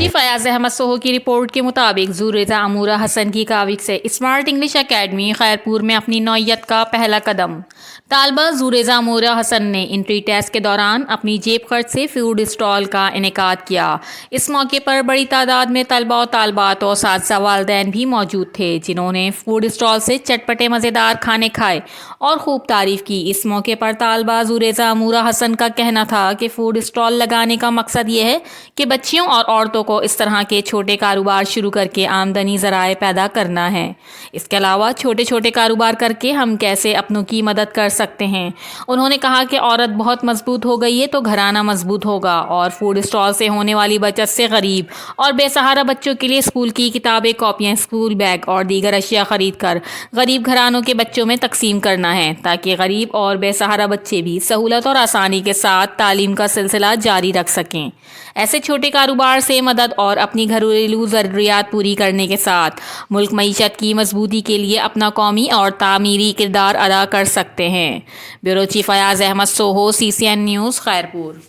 Chief Fayaz Ahmed Soho की report के मुताबिक ज़ुरैज़ा अमूरा हसन की काविश से स्मार्ट इंग्लिश एकेडमी खैरपुर में अपनी नौयत का पहला कदम। तालबा ज़ुरैज़ा अमूरा हसन ने इंट्री टेस्ट के दौरान अपनी जेब खर्च से फूड स्टॉल का इनेकाद किया। इस मौके पर बड़ी तादाद में तलबा और तालबात और साथ वालिदैन भी मौजूद थे, जिन्होंने फूड स्टॉल से चटपटे मज़ेदार खाने खाए और खूब तारीफ की। इस मौके पर तालबा ज़ुरैज़ा अमूरा हसन का कहना था कि फूड स्टॉल लगाने का मकसद ये है कि बच्चियों और औरतों को इस तरह के छोटे कारोबार शुरू करके आमदनी ज़राए पैदा करना है। इसके अलावा छोटे छोटे कारोबार करके हम कैसे अपनों की मदद कर सकते हैं। उन्होंने कहा कि औरत बहुत मजबूत हो गई है तो घराना मजबूत होगा, और फूड स्टॉल से होने वाली बचत से गरीब और बेसहारा बच्चों के लिए स्कूल की किताबें, कॉपियाँ, स्कूल बैग और दीगर अशिया खरीद कर गरीब घरानों के बच्चों में तकसीम करना है, ताकि गरीब और बेसहारा बच्चे भी सहूलत और आसानी के साथ तालीम का सिलसिला जारी रख सकें। ऐसे छोटे कारोबार से मदद और अपनी घरेलू ज़रूरियात पूरी करने के साथ मुल्क मईशत की मजबूती के लिए अपना कौमी और तामीरी किरदार अदा कर सकते हैं। Bureau chief Fayaz Ahmed Soho, CCN news, Khairpur.